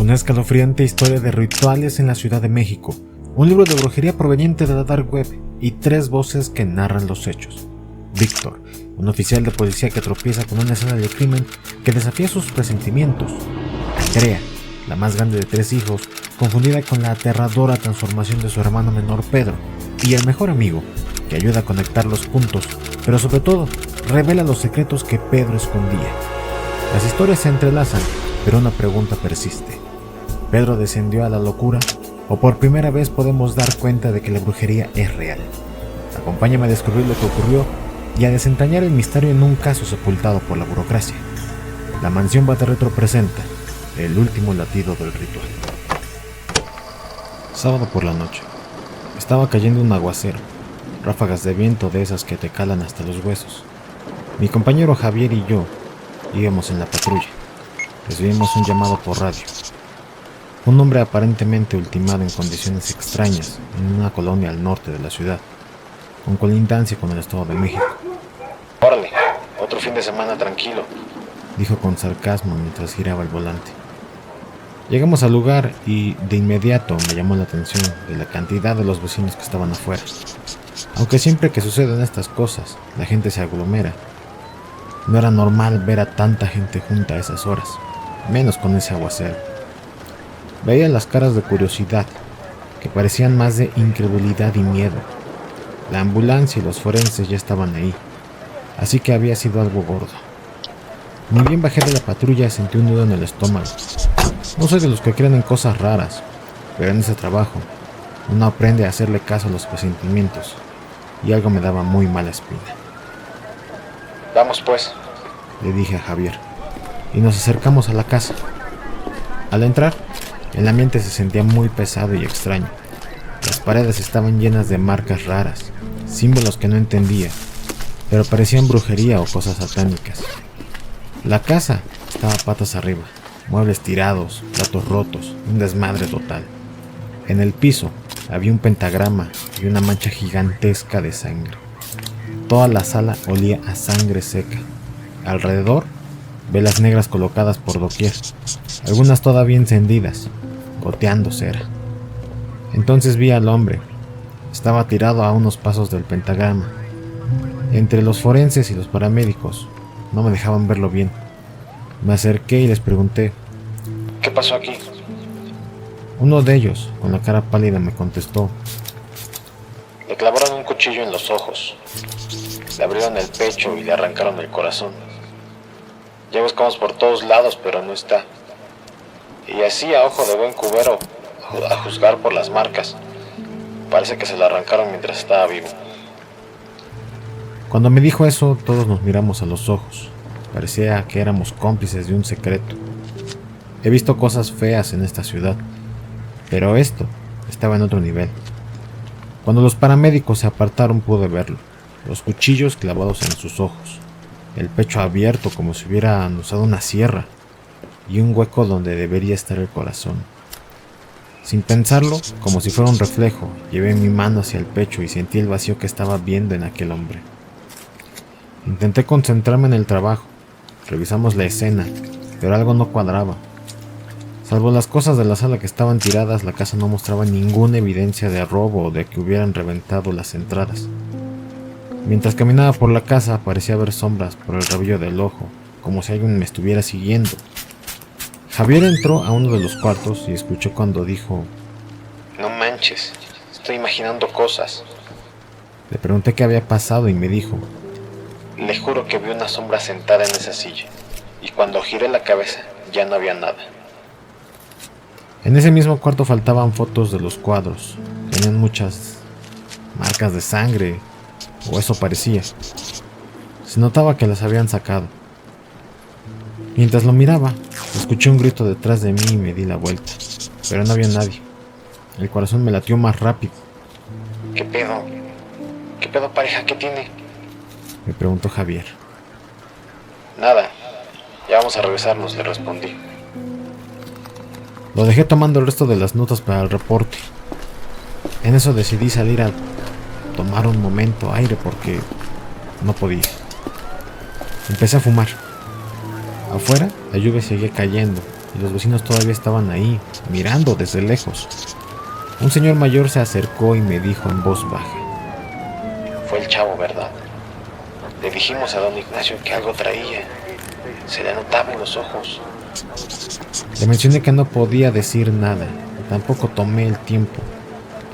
Una escalofriante historia de rituales en la Ciudad de México, un libro de brujería proveniente de la Dark Web y 3 voces que narran los hechos. Víctor, un oficial de policía que tropieza con una escena de crimen que desafía sus presentimientos. Andrea, la más grande de 3 hijos, confundida con la aterradora transformación de su hermano menor Pedro. Y el mejor amigo, que ayuda a conectar los puntos, pero sobre todo, revela los secretos que Pedro escondía. Las historias se entrelazan, pero una pregunta persiste. ¿Pedro descendió a la locura? ¿O por primera vez podemos dar cuenta de que la brujería es real? Acompáñame a descubrir lo que ocurrió y a desentrañar el misterio en un caso sepultado por la burocracia. La Mansión Baterretro presenta el último latido del ritual. Sábado por la noche. Estaba cayendo un aguacero, ráfagas de viento de esas que te calan hasta los huesos. Mi compañero Javier y yo íbamos en la patrulla. Recibimos un llamado por radio. Un hombre aparentemente ultimado en condiciones extrañas en una colonia al norte de la ciudad, con colindancia con el Estado de México. Órale, otro fin de semana tranquilo, dijo con sarcasmo mientras giraba el volante. Llegamos al lugar y de inmediato me llamó la atención de la cantidad de los vecinos que estaban afuera. Aunque siempre que suceden estas cosas, la gente se aglomera. No era normal ver a tanta gente junta a esas horas, menos con ese aguacero. Veía las caras de curiosidad, que parecían más de incredulidad y miedo. La ambulancia y los forenses ya estaban ahí, así que había sido algo gordo. Ni bien bajé de la patrulla sentí un nudo en el estómago. No soy de los que creen en cosas raras, pero en ese trabajo uno aprende a hacerle caso a los presentimientos, y algo me daba muy mala espina. Vamos pues, le dije a Javier, y nos acercamos a la casa. Al entrar, el ambiente se sentía muy pesado y extraño. Las paredes estaban llenas de marcas raras, símbolos que no entendía, pero parecían brujería o cosas satánicas. La casa estaba patas arriba, muebles tirados, platos rotos, un desmadre total. En el piso había un pentagrama y una mancha gigantesca de sangre. Toda la sala olía a sangre seca. Alrededor, velas negras colocadas por doquier, algunas todavía encendidas, goteando cera. Entonces vi al hombre. Estaba tirado a unos pasos del pentagrama. Entre los forenses y los paramédicos no me dejaban verlo bien. Me acerqué y les pregunté: ¿qué pasó aquí? Uno de ellos, con la cara pálida, me contestó: le clavaron un cuchillo en los ojos, le abrieron el pecho y le arrancaron el corazón. Ya buscamos por todos lados, pero no está. Y así, a ojo de buen cubero, a juzgar por las marcas, parece que se lo arrancaron mientras estaba vivo. Cuando me dijo eso, todos nos miramos a los ojos. Parecía que éramos cómplices de un secreto. He visto cosas feas en esta ciudad, pero esto estaba en otro nivel. Cuando los paramédicos se apartaron pude verlo, los cuchillos clavados en sus ojos, el pecho abierto como si hubieran usado una sierra, y un hueco donde debería estar el corazón. Sin pensarlo, como si fuera un reflejo, llevé mi mano hacia el pecho y sentí el vacío que estaba viendo en aquel hombre. Intenté concentrarme en el trabajo. Revisamos la escena, pero algo no cuadraba. Salvo las cosas de la sala que estaban tiradas, la casa no mostraba ninguna evidencia de robo o de que hubieran reventado las entradas. Mientras caminaba por la casa, parecía ver sombras por el rabillo del ojo, como si alguien me estuviera siguiendo. Javier entró a uno de los cuartos y escuchó cuando dijo: no manches, estoy imaginando cosas. Le pregunté qué había pasado y me dijo: le juro que vi una sombra sentada en esa silla, y cuando giré la cabeza ya no había nada. En ese mismo cuarto faltaban fotos de los cuadros. Tenían muchas marcas de sangre, o eso parecía. Se notaba que las habían sacado. Mientras lo miraba, escuché un grito detrás de mí y me di la vuelta, pero no había nadie. El corazón me latió más rápido. ¿Qué pedo? ¿Qué pedo, pareja? ¿Qué tiene? Me preguntó Javier. Nada, ya vamos a regresarnos, le respondí. Lo dejé tomando el resto de las notas para el reporte. En eso decidí salir a tomar un momento aire porque no podía. Empecé a fumar. Afuera, la lluvia seguía cayendo y los vecinos todavía estaban ahí, mirando desde lejos. Un señor mayor se acercó y me dijo en voz baja: Fue el chavo, ¿verdad? Le dijimos a don Ignacio que algo traía. Se le notaba en los ojos. Le mencioné que no podía decir nada. Tampoco tomé el tiempo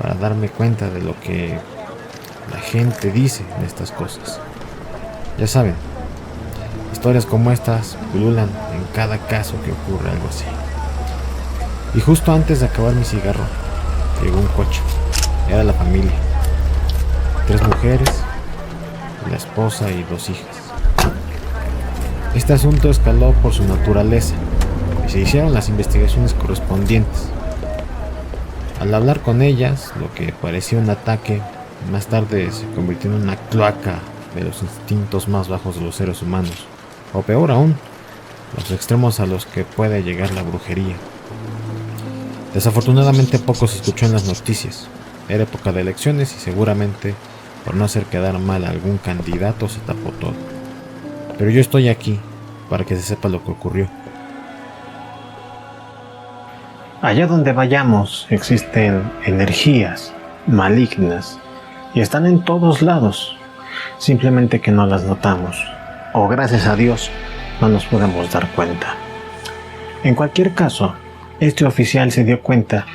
para darme cuenta de lo que la gente dice en estas cosas. Ya saben, historias como estas pululan en cada caso que ocurre algo así. Y justo antes de acabar mi cigarro, llegó un coche. Era la familia. 3 mujeres, la esposa y 2 hijas. Este asunto escaló por su naturaleza y se hicieron las investigaciones correspondientes. Al hablar con ellas, lo que parecía un ataque, más tarde se convirtió en una cloaca de los instintos más bajos de los seres humanos, o peor aún, los extremos a los que puede llegar la brujería. Desafortunadamente poco se escuchó en las noticias. Era época de elecciones y seguramente por no hacer quedar mal a algún candidato se tapó todo. Pero yo estoy aquí para que se sepa lo que ocurrió. Allá donde vayamos existen energías malignas y están en todos lados, simplemente que no las notamos, o gracias a Dios no nos podemos dar cuenta. En cualquier caso, este oficial se dio cuenta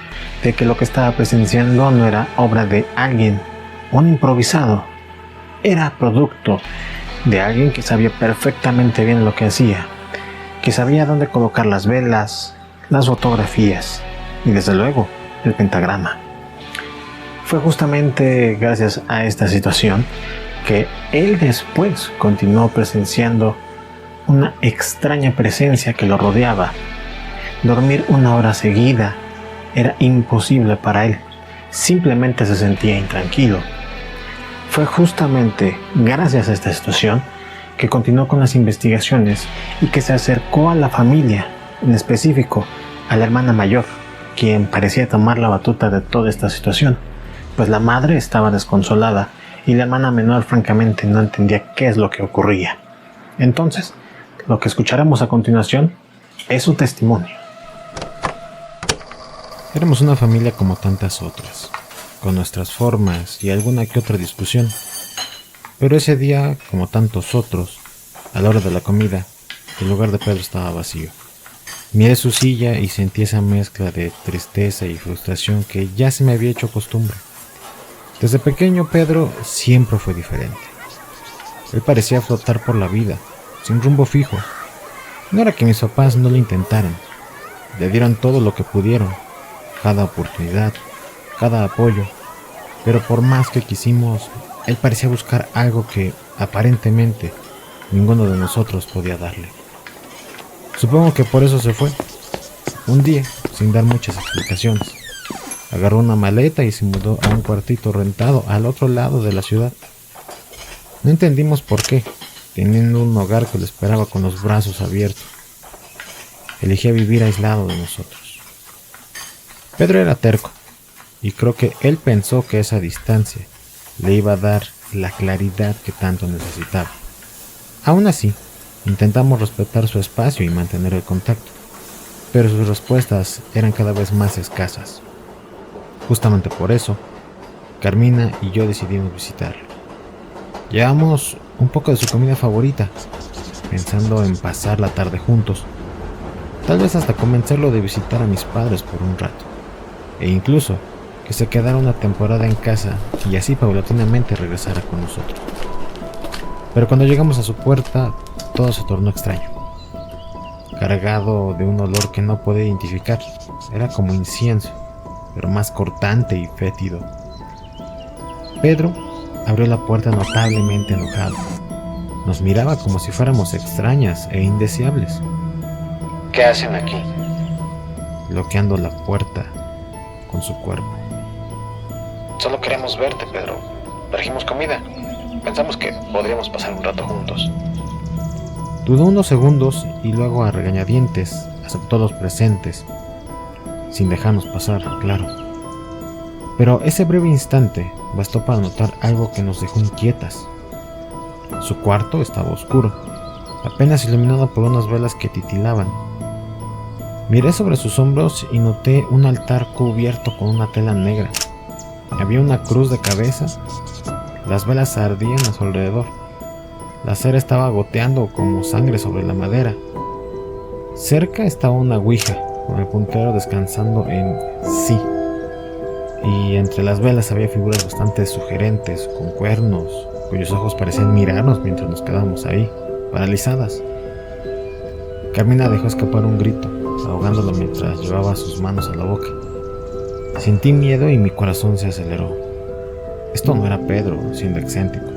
de que lo que estaba presenciando no era obra de alguien, un improvisado, era producto de alguien que sabía perfectamente bien lo que hacía, que sabía dónde colocar las velas, las fotografías y desde luego el pentagrama. Fue justamente gracias a esta situación que él después continuó presenciando una extraña presencia que lo rodeaba. Dormir 1 hora seguida era imposible para él, simplemente se sentía intranquilo. Fue justamente gracias a esta situación que continuó con las investigaciones y que se acercó a la familia, en específico a la hermana mayor, quien parecía tomar la batuta de toda esta situación, pues la madre estaba desconsolada y la hermana menor francamente no entendía qué es lo que ocurría. Entonces, lo que escucharemos a continuación es su testimonio. Éramos una familia como tantas otras, con nuestras formas y alguna que otra discusión. Pero ese día, como tantos otros, a la hora de la comida, el lugar de Pedro estaba vacío. Miré su silla y sentí esa mezcla de tristeza y frustración que ya se me había hecho costumbre. Desde pequeño Pedro siempre fue diferente. Él parecía flotar por la vida, sin rumbo fijo. No era que mis papás no lo intentaran, le dieron todo lo que pudieron, cada oportunidad, cada apoyo, pero por más que quisimos, él parecía buscar algo que, aparentemente, ninguno de nosotros podía darle. Supongo que por eso se fue. Un día, sin dar muchas explicaciones, agarró una maleta y se mudó a un cuartito rentado al otro lado de la ciudad. No entendimos por qué, teniendo un hogar que lo esperaba con los brazos abiertos. Elegía vivir aislado de nosotros. Pedro era terco, y creo que él pensó que esa distancia le iba a dar la claridad que tanto necesitaba. Aún así, intentamos respetar su espacio y mantener el contacto, pero sus respuestas eran cada vez más escasas. Justamente por eso, Carmina y yo decidimos visitarlo. Llevamos un poco de su comida favorita, pensando en pasar la tarde juntos, tal vez hasta convencerlo de visitar a mis padres por un rato, e incluso que se quedara una temporada en casa y así paulatinamente regresara con nosotros. Pero cuando llegamos a su puerta, todo se tornó extraño, cargado de un olor que no podía identificar. Era como incienso, pero más cortante y fétido. Pedro abrió la puerta notablemente enojado. Nos miraba como si fuéramos extrañas e indeseables. ¿Qué hacen aquí? Bloqueando la puerta con su cuerpo. Solo queremos verte, Pedro. Trajimos comida. Pensamos que podríamos pasar un rato juntos. Dudó unos segundos y luego a regañadientes aceptó a los presentes, sin dejarnos pasar, claro. Pero ese breve instante bastó para notar algo que nos dejó inquietas. Su cuarto estaba oscuro, apenas iluminado por unas velas que titilaban. Miré sobre sus hombros y noté un altar cubierto con una tela negra. Había una cruz de cabeza. Las velas ardían a su alrededor. La cera estaba goteando como sangre sobre la madera. Cerca estaba una ouija, con el puntero descansando en sí. Y entre las velas había figuras bastante sugerentes, con cuernos, cuyos ojos parecían mirarnos mientras nos quedábamos ahí, paralizadas. Carmina dejó escapar un grito, ahogándolo mientras llevaba sus manos a la boca. Sentí miedo y mi corazón se aceleró. Esto no era Pedro, siendo excéntrico.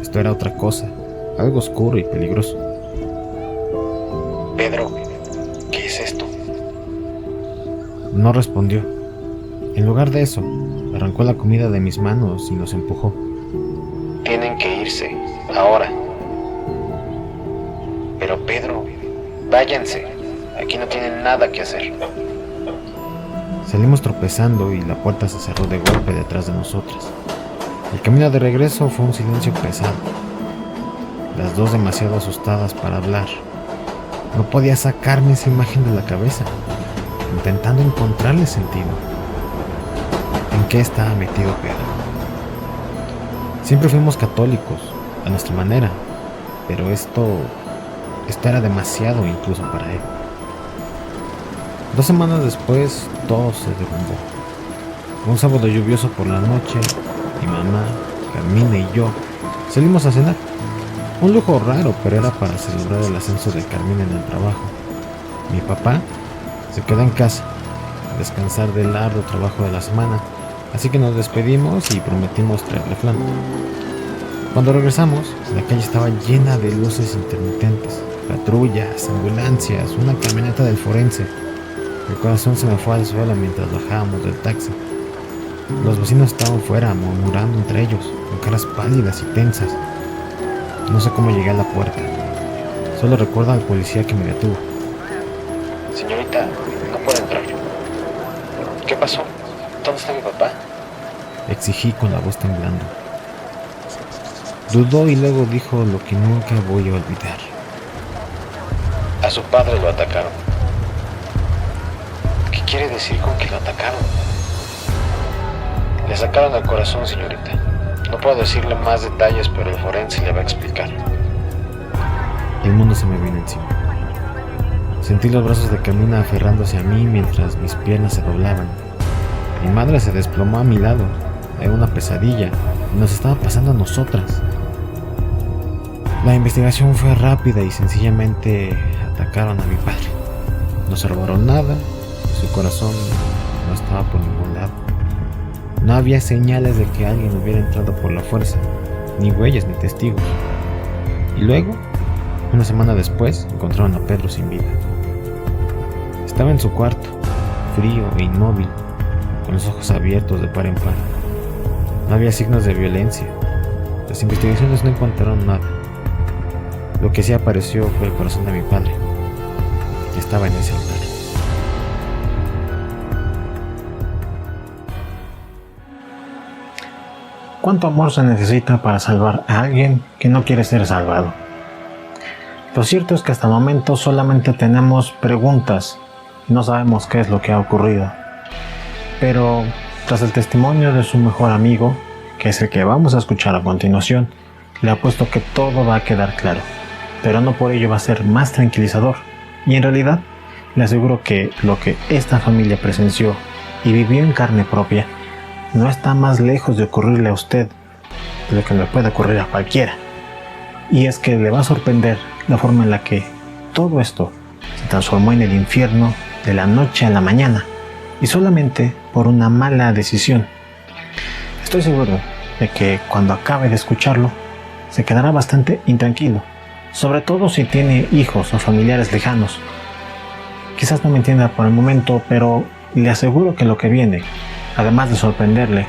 Esto era otra cosa, algo oscuro y peligroso. Pedro, ¿qué es esto? No respondió. En lugar de eso, arrancó la comida de mis manos y nos empujó. Tienen que irse, ahora. Pero Pedro, váyanse. Aquí no tienen nada que hacer. Salimos tropezando y la puerta se cerró de golpe detrás de nosotras. El camino de regreso fue un silencio pesado. Las dos demasiado asustadas para hablar. No podía sacarme esa imagen de la cabeza, intentando encontrarle sentido. ¿En qué estaba metido Pedro? Siempre fuimos católicos, a nuestra manera, pero esto era demasiado incluso para él. 2 semanas después, todo se derrumbó. Un sábado lluvioso por la noche, mi mamá, Carmina y yo salimos a cenar. Un lujo raro, pero era para celebrar el ascenso de Carmina en el trabajo. Mi papá se quedó en casa a descansar del arduo trabajo de la semana, así que nos despedimos y prometimos traerle flan. Cuando regresamos, la calle estaba llena de luces intermitentes, patrullas, ambulancias, una camioneta del forense. El corazón se me fue al suelo mientras bajábamos del taxi. Los vecinos estaban fuera, murmurando entre ellos, con caras pálidas y tensas. No sé cómo llegué a la puerta. Solo recuerdo al policía que me detuvo. Señorita, no puedo entrar. ¿Qué pasó? ¿Dónde está mi papá? Exigí con la voz temblando. Dudó y luego dijo lo que nunca voy a olvidar. A su padre lo atacaron. ¿Qué quiere decir con que lo atacaron? Le sacaron el corazón, señorita. No puedo decirle más detalles, pero el forense le va a explicar. El mundo se me vino encima. Sentí los brazos de Carmina aferrándose a mí mientras mis piernas se doblaban. Mi madre se desplomó a mi lado. Era una pesadilla y nos estaba pasando a nosotras. La investigación fue rápida y sencillamente atacaron a mi padre. No se robaron nada, su corazón no estaba por ningún lado. No había señales de que alguien hubiera entrado por la fuerza, ni huellas ni testigos. Y luego, una semana después, encontraron a Pedro sin vida. Estaba en su cuarto, frío e inmóvil, con los ojos abiertos de par en par. No había signos de violencia. Las investigaciones no encontraron nada. Lo que sí apareció fue el corazón de mi padre, que estaba en ese altar. ¿Cuánto amor se necesita para salvar a alguien que no quiere ser salvado? Lo cierto es que hasta el momento solamente tenemos preguntas y no sabemos qué es lo que ha ocurrido. Pero tras el testimonio de su mejor amigo, que es el que vamos a escuchar a continuación, le apuesto que todo va a quedar claro, pero no por ello va a ser más tranquilizador. Y en realidad, le aseguro que lo que esta familia presenció y vivió en carne propia no está más lejos de ocurrirle a usted de lo que le puede ocurrir a cualquiera. Y es que le va a sorprender la forma en la que todo esto se transformó en el infierno de la noche a la mañana, y solamente por una mala decisión. Estoy seguro de que cuando acabe de escucharlo, se quedará bastante intranquilo, sobre todo si tiene hijos o familiares lejanos. Quizás no me entienda por el momento, pero le aseguro que lo que viene, además de sorprenderle,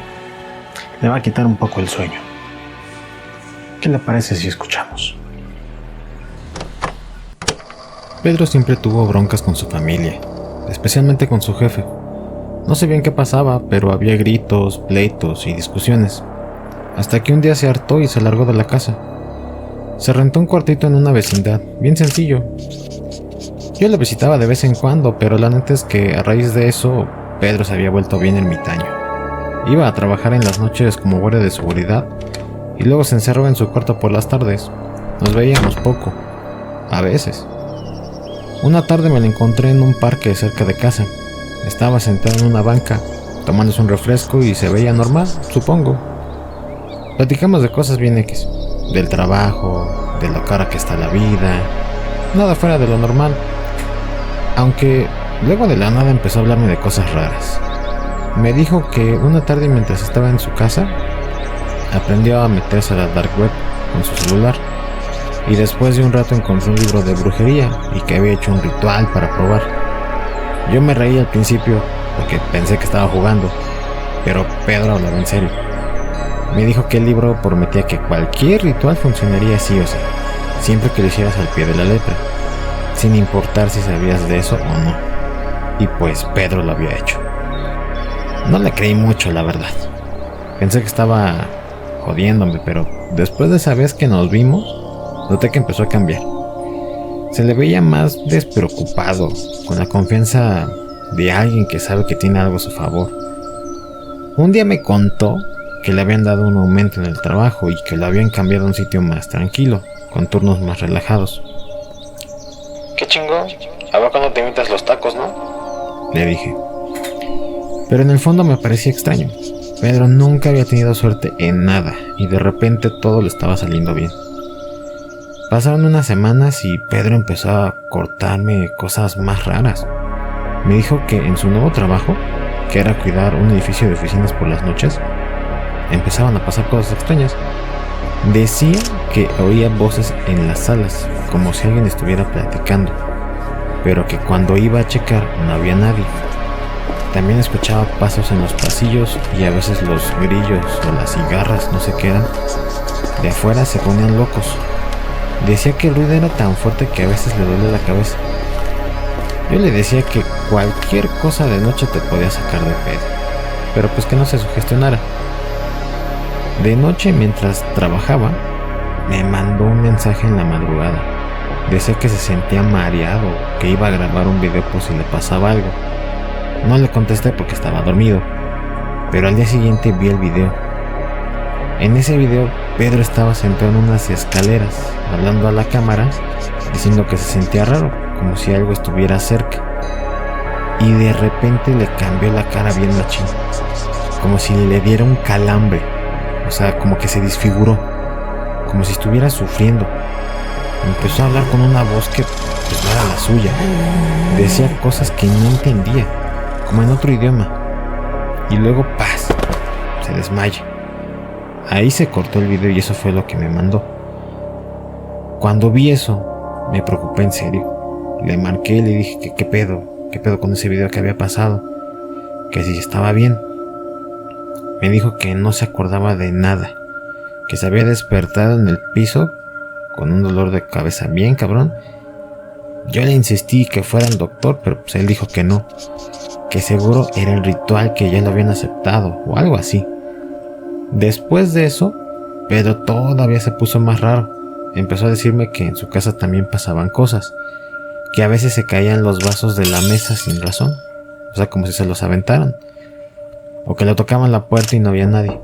le va a quitar un poco el sueño. ¿Qué le parece si escuchamos? Pedro siempre tuvo broncas con su familia, especialmente con su jefe. No sé bien qué pasaba, pero había gritos, pleitos y discusiones, hasta que un día se hartó y se largó de la casa. Se rentó un cuartito en una vecindad, bien sencillo. Yo lo visitaba de vez en cuando, pero la neta es que a raíz de eso, Pedro se había vuelto bien ermitaño. Iba a trabajar en las noches como guardia de seguridad y luego se encerró en su cuarto por las tardes. Nos veíamos poco, a veces. Una tarde me lo encontré en un parque cerca de casa. Estaba sentado en una banca, tomándose un refresco y se veía normal, supongo. Platicamos de cosas bien X, del trabajo, de lo cara que está la vida, nada fuera de lo normal. Aunque luego de la nada empezó a hablarme de cosas raras. Me dijo que una tarde mientras estaba en su casa, aprendió a meterse a la dark web con su celular y después de un rato encontró un libro de brujería y que había hecho un ritual para probar. Yo me reí al principio porque pensé que estaba jugando, pero Pedro hablaba en serio. Me dijo que el libro prometía que cualquier ritual funcionaría sí o sí, siempre que lo hicieras al pie de la letra, sin importar si sabías de eso o no. Y pues Pedro lo había hecho. No le creí mucho, la verdad. Pensé que estaba jodiéndome, pero después de esa vez que nos vimos, noté que empezó a cambiar. Se le veía más despreocupado, con la confianza de alguien que sabe que tiene algo a su favor. Un día me contó que le habían dado un aumento en el trabajo y que lo habían cambiado a un sitio más tranquilo, con turnos más relajados. Qué chingón. A ver cuando te invitas los tacos, ¿no? Le dije. Pero en el fondo me parecía extraño. Pedro nunca había tenido suerte en nada y de repente todo le estaba saliendo bien. Pasaron unas semanas y Pedro empezó a cortarme cosas más raras. Me dijo que en su nuevo trabajo, que era cuidar un edificio de oficinas por las noches, empezaban a pasar cosas extrañas. Decía que oía voces en las salas, como si alguien estuviera platicando, pero que cuando iba a checar no había nadie. También escuchaba pasos en los pasillos y a veces los grillos o las cigarras, no sé qué eran, de afuera se ponían locos. Decía que el ruido era tan fuerte que a veces le dolía la cabeza. Yo le decía que cualquier cosa de noche te podía sacar de pedo, pero pues que no se sugestionara. De noche, mientras trabajaba, me mandó un mensaje en la madrugada. Decía que se sentía mareado, que iba a grabar un video por si le pasaba algo. No le contesté porque estaba dormido, pero al día siguiente vi el video. En ese video, Pedro estaba sentado en unas escaleras, hablando a la cámara, diciendo que se sentía raro, como si algo estuviera cerca. Y de repente le cambió la cara bien machín, como si le diera un calambre. O sea, como que se desfiguró, como si estuviera sufriendo. Empezó a hablar con una voz que pues no era la suya. Decía cosas que no entendía, como en otro idioma. Y luego, ¡paz!, se desmaya. Ahí se cortó el video y eso fue lo que me mandó. Cuando vi eso, me preocupé en serio. Le marqué y le dije que qué pedo con ese video que había pasado, que si estaba bien. Me dijo que no se acordaba de nada, que se había despertado en el piso con un dolor de cabeza bien cabrón. Yo le insistí que fuera el doctor, pero pues él dijo que no, que seguro era el ritual, que ya lo habían aceptado o algo así. Después de eso, Pedro todavía se puso más raro. Empezó a decirme que en su casa también pasaban cosas, que a veces se caían los vasos de la mesa sin razón, o sea, como si se los aventaran, o que le tocaban la puerta y no había nadie.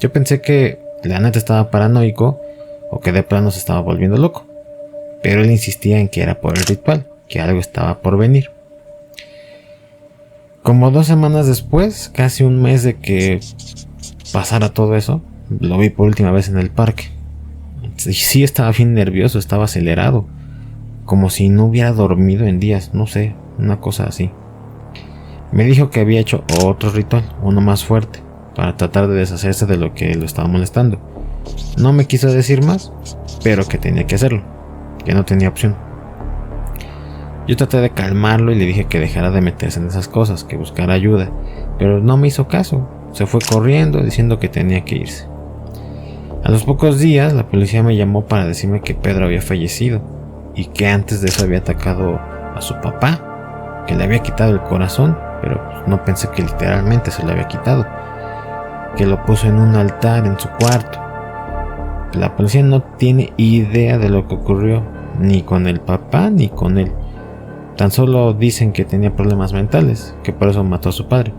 Yo pensé que la neta estaba paranoico o que de plano se estaba volviendo loco, pero él insistía en que era por el ritual, que algo estaba por venir. Como 2 semanas después, casi un mes de que pasara todo eso, lo vi por última vez en el parque. Y sí, estaba bien nervioso, estaba acelerado, como si no hubiera dormido en días, no sé, una cosa así. Me dijo que había hecho otro ritual, uno más fuerte, para tratar de deshacerse de lo que lo estaba molestando. No me quiso decir más, pero que tenía que hacerlo, que no tenía opción. Yo traté de calmarlo y le dije que dejara de meterse en esas cosas, que buscara ayuda, pero no me hizo caso. Se fue corriendo diciendo que tenía que irse. A los pocos días la policía me llamó para decirme que Pedro había fallecido y que antes de eso había atacado a su papá, que le había quitado el corazón, pero no pensé que literalmente se lo había quitado, que lo puso en un altar en su cuarto. La policía no tiene idea de lo que ocurrió, ni con el papá ni con él. Tan solo dicen que tenía problemas mentales, que por eso mató a su padre.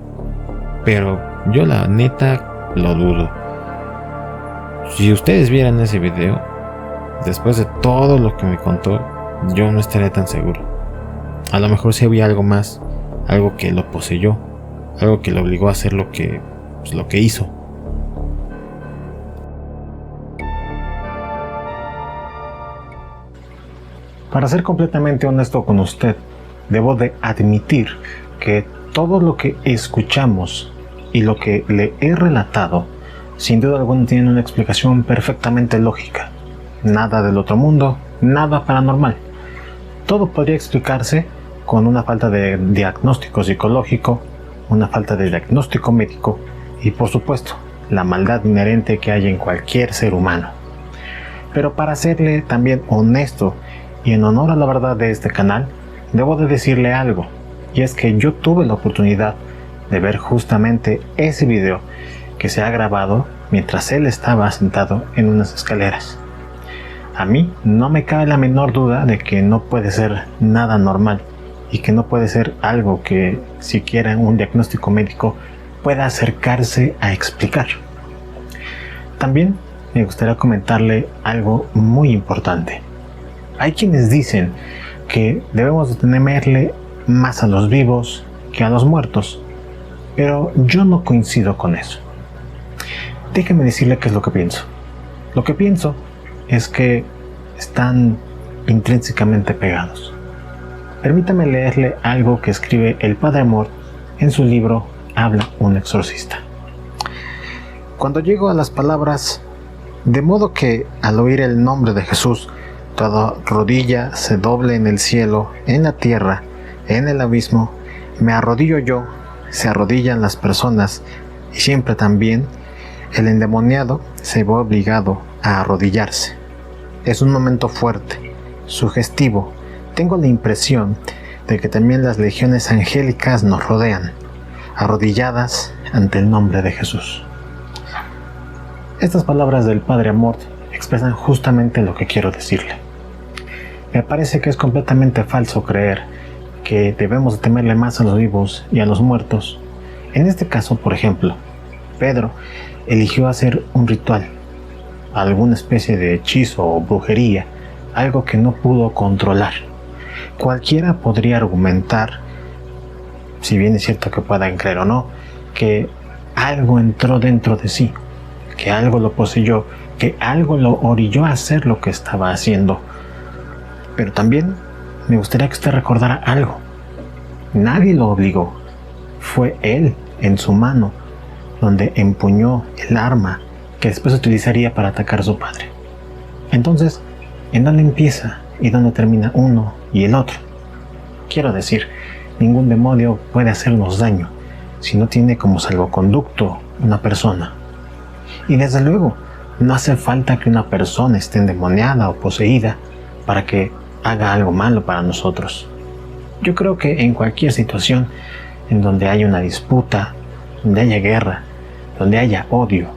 Pero yo la neta lo dudo. Si ustedes vieran ese video, después de todo lo que me contó, yo no estaría tan seguro. A lo mejor sí había algo más, algo que lo poseyó, algo que lo obligó a hacer lo que hizo. Para ser completamente honesto con usted, debo de admitir que todo lo que escuchamos y lo que le he relatado, sin duda alguna tiene una explicación perfectamente lógica. Nada del otro mundo, nada paranormal. Todo podría explicarse con una falta de diagnóstico psicológico, una falta de diagnóstico médico y, por supuesto, la maldad inherente que hay en cualquier ser humano. Pero para serle también honesto y en honor a la verdad de este canal, debo de decirle algo, y es que yo tuve la oportunidad de ver justamente ese video que se ha grabado mientras él estaba sentado en unas escaleras. A mí no me cabe la menor duda de que no puede ser nada normal y que no puede ser algo que siquiera un diagnóstico médico pueda acercarse a explicar. También me gustaría comentarle algo muy importante. Hay quienes dicen que debemos de temerle más a los vivos que a los muertos, pero yo no coincido con eso. Déjeme decirle qué es lo que pienso. Lo que pienso es que están intrínsecamente pegados. Permítame leerle algo que escribe el Padre Amorth en su libro Habla un exorcista. Cuando llego a las palabras, de modo que al oír el nombre de Jesús, toda rodilla se doble en el cielo, en la tierra, en el abismo, me arrodillo yo, se arrodillan las personas, y siempre también el endemoniado se ve obligado a arrodillarse. Es un momento fuerte, sugestivo. Tengo la impresión de que también las legiones angélicas nos rodean, arrodilladas ante el nombre de Jesús. Estas palabras del Padre Amorth expresan justamente lo que quiero decirle. Me parece que es completamente falso creer que debemos temerle más a los vivos y a los muertos. En este caso, por ejemplo, Pedro eligió hacer un ritual, alguna especie de hechizo o brujería, algo que no pudo controlar. Cualquiera podría argumentar, si bien es cierto que puedan creer o no, que algo entró dentro de sí, que algo lo poseyó, que algo lo orilló a hacer lo que estaba haciendo. Pero también me gustaría que usted recordara algo. Nadie lo obligó. Fue él, en su mano, donde empuñó el arma que después utilizaría para atacar a su padre. Entonces, ¿en dónde empieza y dónde termina uno y el otro? Quiero decir, ningún demonio puede hacernos daño si no tiene como salvoconducto una persona. Y desde luego, no hace falta que una persona esté endemoniada o poseída para que haga algo malo para nosotros. Yo creo que en cualquier situación en donde haya una disputa, donde haya guerra, donde haya odio,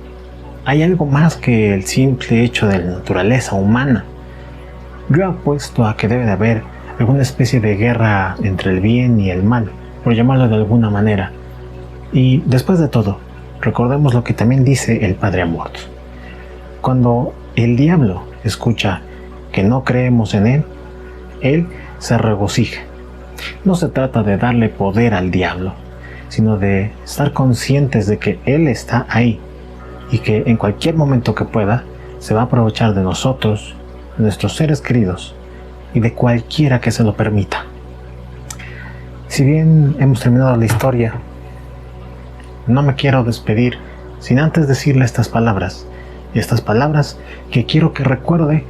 hay algo más que el simple hecho de la naturaleza humana. Yo apuesto a que debe de haber alguna especie de guerra entre el bien y el mal, por llamarlo de alguna manera. Y después de todo, recordemos lo que también dice el Padre Amorth. Cuando el diablo escucha que no creemos en él se regocija. No se trata de darle poder al diablo, sino de estar conscientes de que él está ahí y que en cualquier momento que pueda se va a aprovechar de nosotros, de nuestros seres queridos y de cualquiera que se lo permita. Si bien hemos terminado la historia, no me quiero despedir sin antes decirle estas palabras, y estas palabras que quiero que recuerde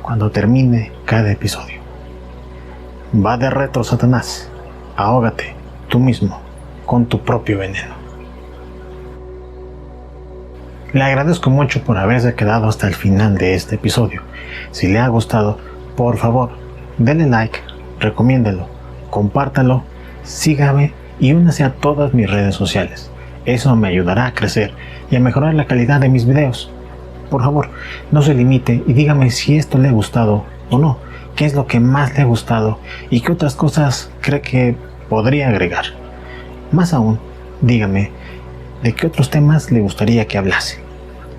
cuando termine cada episodio. Va de retro, Satanás, ahógate tú mismo con tu propio veneno. Le agradezco mucho por haberse quedado hasta el final de este episodio. Si le ha gustado, por favor, denle like, recomiéndelo, compártalo, sígame y únase a todas mis redes sociales. Eso me ayudará a crecer y a mejorar la calidad de mis videos. Por favor, no se limite y dígame si esto le ha gustado o no. qué es lo que más le ha gustado y qué otras cosas cree que podría agregar. Más aún, dígame de qué otros temas le gustaría que hablase.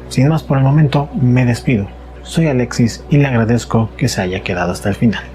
Sin más por el momento, me despido. Soy Alexis y le agradezco que se haya quedado hasta el final.